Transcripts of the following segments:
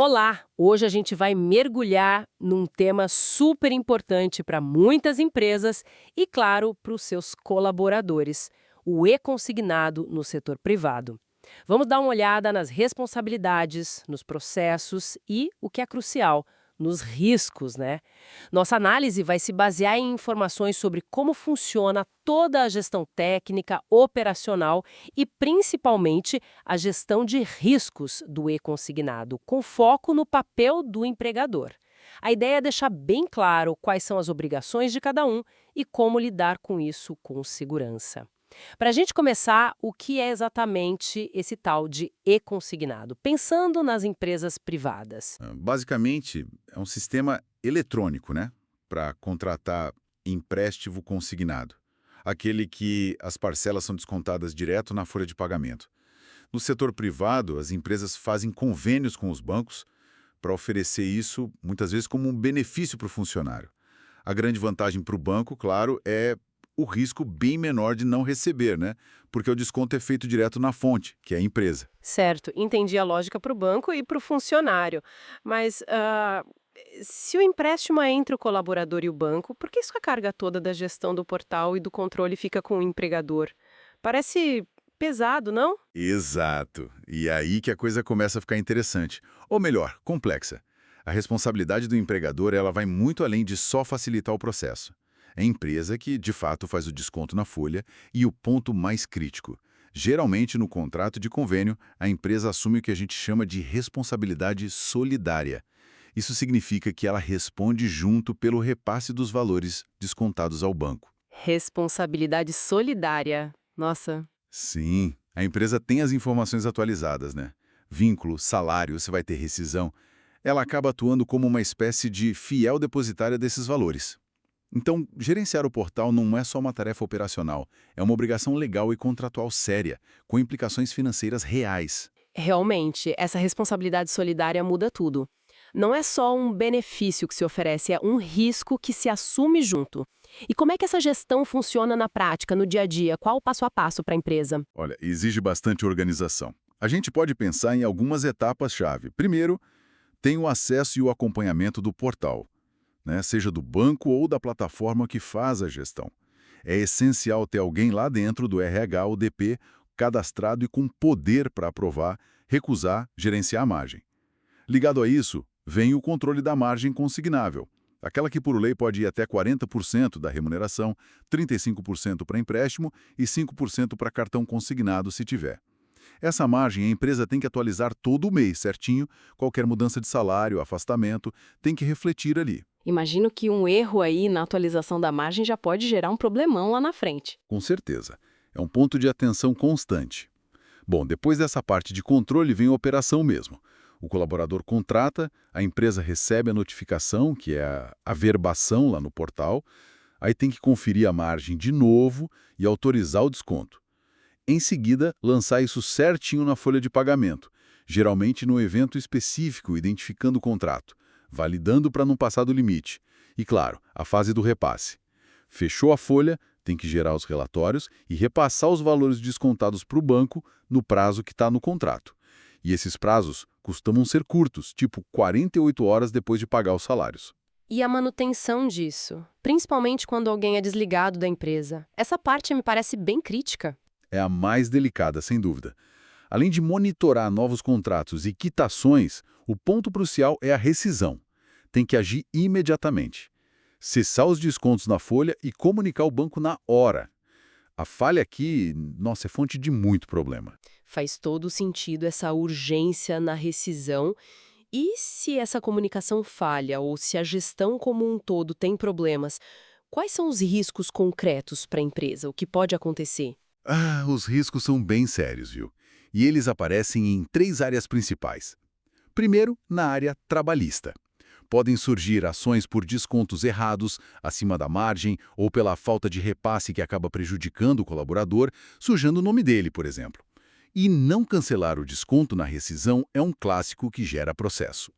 Olá! Hoje a gente vai mergulhar num tema super importante para muitas empresas e, claro, para os seus colaboradores: o e-consignado no setor privado. Vamos dar uma olhada nas responsabilidades, nos processos e, o que é crucial, nos riscos, né? Nossa análise vai se basear em informações sobre como funciona toda a gestão técnica, operacional e, principalmente, a gestão de riscos do e-consignado, com foco no papel do empregador. A ideia é deixar bem claro quais são as obrigações de cada um e como lidar com isso com segurança. Para a gente começar, o que é exatamente esse tal de e-consignado? Pensando nas empresas privadas. Basicamente, é um sistema eletrônico, né? Para contratar empréstimo consignado. Aquele que as parcelas são descontadas direto na folha de pagamento. No setor privado, as empresas fazem convênios com os bancos para oferecer isso, muitas vezes, como um benefício para o funcionário. A grande vantagem para o banco, claro, é o risco bem menor de não receber, né? Porque o desconto é feito direto na fonte, que é a empresa. Certo, entendi a lógica para o banco e para o funcionário. Mas se o empréstimo é entre o colaborador e o banco, por que isso a carga toda da gestão do portal e do controle fica com o empregador? Parece pesado, não? Exato. E aí que a coisa começa a ficar interessante. Ou melhor, complexa. A responsabilidade do empregador ela vai muito além de só facilitar o processo. É a empresa que, de fato, faz o desconto na folha e o ponto mais crítico. Geralmente, no contrato de convênio, a empresa assume o que a gente chama de responsabilidade solidária. Isso significa que ela responde junto pelo repasse dos valores descontados ao banco. Responsabilidade solidária. Nossa. Sim, a empresa tem as informações atualizadas, né? Vínculo, salário, você vai ter rescisão. Ela acaba atuando como uma espécie de fiel depositária desses valores. Então, gerenciar o portal não é só uma tarefa operacional, é uma obrigação legal e contratual séria, com implicações financeiras reais. Realmente, essa responsabilidade solidária muda tudo. Não é só um benefício que se oferece, é um risco que se assume junto. E como é que essa gestão funciona na prática, no dia a dia? Qual o passo a passo para a empresa? Olha, exige bastante organização. A gente pode pensar em algumas etapas-chave. Primeiro, tem o acesso e o acompanhamento do portal, né, seja do banco ou da plataforma que faz a gestão. É essencial ter alguém lá dentro do RH ou DP cadastrado e com poder para aprovar, recusar, gerenciar a margem. Ligado a isso, vem o controle da margem consignável, aquela que por lei pode ir até 40% da remuneração, 35% para empréstimo e 5% para cartão consignado se tiver. Essa margem a empresa tem que atualizar todo mês certinho, qualquer mudança de salário, afastamento, tem que refletir ali. Imagino que um erro aí na atualização da margem já pode gerar um problemão lá na frente. Com certeza. É um ponto de atenção constante. Bom, depois dessa parte de controle vem a operação mesmo. O colaborador contrata, a empresa recebe a notificação, que é a verbação lá no portal, aí tem que conferir a margem de novo e autorizar o desconto. Em seguida, lançar isso certinho na folha de pagamento, geralmente no evento específico, identificando o contrato, validando para não passar do limite. E, claro, a fase do repasse. Fechou a folha, tem que gerar os relatórios e repassar os valores descontados para o banco no prazo que está no contrato. E esses prazos costumam ser curtos, tipo 48 horas depois de pagar os salários. E a manutenção disso, principalmente quando alguém é desligado da empresa. Essa parte me parece bem crítica. É a mais delicada, sem dúvida. Além de monitorar novos contratos e quitações, o ponto crucial é a rescisão. Tem que agir imediatamente. Cessar os descontos na folha e comunicar ao banco na hora. A falha aqui, nossa, é fonte de muito problema. Faz todo sentido essa urgência na rescisão. E se essa comunicação falha ou se a gestão como um todo tem problemas, quais são os riscos concretos para a empresa? O que pode acontecer? Os riscos são bem sérios, viu? E eles aparecem em três áreas principais. Primeiro, na área trabalhista. Podem surgir ações por descontos errados, acima da margem, ou pela falta de repasse que acaba prejudicando o colaborador, sujando o nome dele, por exemplo. E não cancelar o desconto na rescisão é um clássico que gera processo.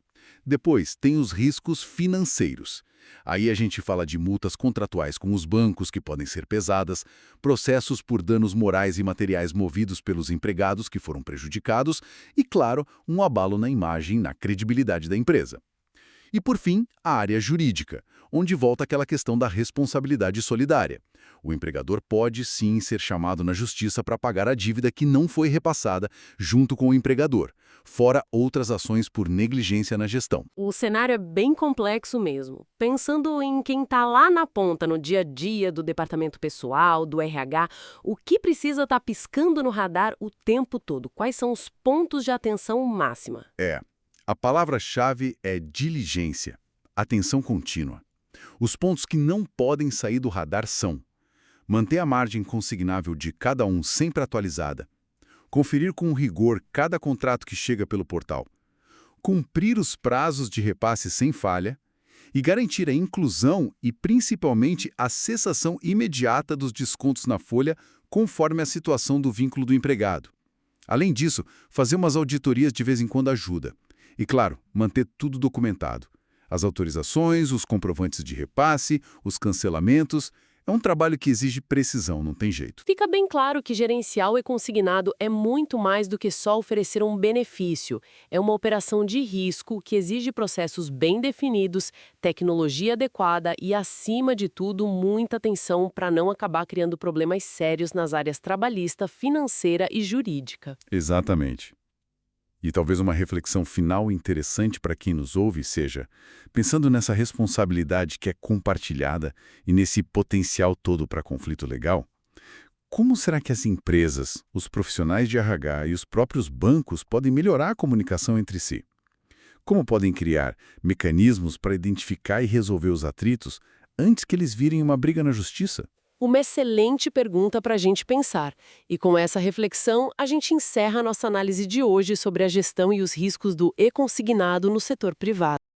Depois, tem os riscos financeiros. Aí a gente fala de multas contratuais com os bancos, que podem ser pesadas, processos por danos morais e materiais movidos pelos empregados que foram prejudicados e, claro, um abalo na imagem e na credibilidade da empresa. E, por fim, a área jurídica, onde volta aquela questão da responsabilidade solidária. O empregador pode, sim, ser chamado na justiça para pagar a dívida que não foi repassada junto com o empregador, fora outras ações por negligência na gestão. O cenário é bem complexo mesmo. Pensando em quem está lá na ponta, no dia a dia do departamento pessoal, do RH, o que precisa estar piscando no radar o tempo todo? Quais são os pontos de atenção máxima? A palavra-chave é diligência, atenção contínua. Os pontos que não podem sair do radar são: manter a margem consignável de cada um sempre atualizada, conferir com rigor cada contrato que chega pelo portal, cumprir os prazos de repasse sem falha e garantir a inclusão e, principalmente, a cessação imediata dos descontos na folha conforme a situação do vínculo do empregado. Além disso, fazer umas auditorias de vez em quando ajuda. E, claro, manter tudo documentado. As autorizações, os comprovantes de repasse, os cancelamentos. É um trabalho que exige precisão, não tem jeito. Fica bem claro que gerenciar o e-consignado é muito mais do que só oferecer um benefício. É uma operação de risco que exige processos bem definidos, tecnologia adequada e, acima de tudo, muita atenção para não acabar criando problemas sérios nas áreas trabalhista, financeira e jurídica. Exatamente. E talvez uma reflexão final interessante para quem nos ouve seja, pensando nessa responsabilidade que é compartilhada e nesse potencial todo para conflito legal, como será que as empresas, os profissionais de RH e os próprios bancos podem melhorar a comunicação entre si? Como podem criar mecanismos para identificar e resolver os atritos antes que eles virem uma briga na justiça? Uma excelente pergunta para a gente pensar. E com essa reflexão, a gente encerra a nossa análise de hoje sobre a gestão e os riscos do e-consignado no setor privado.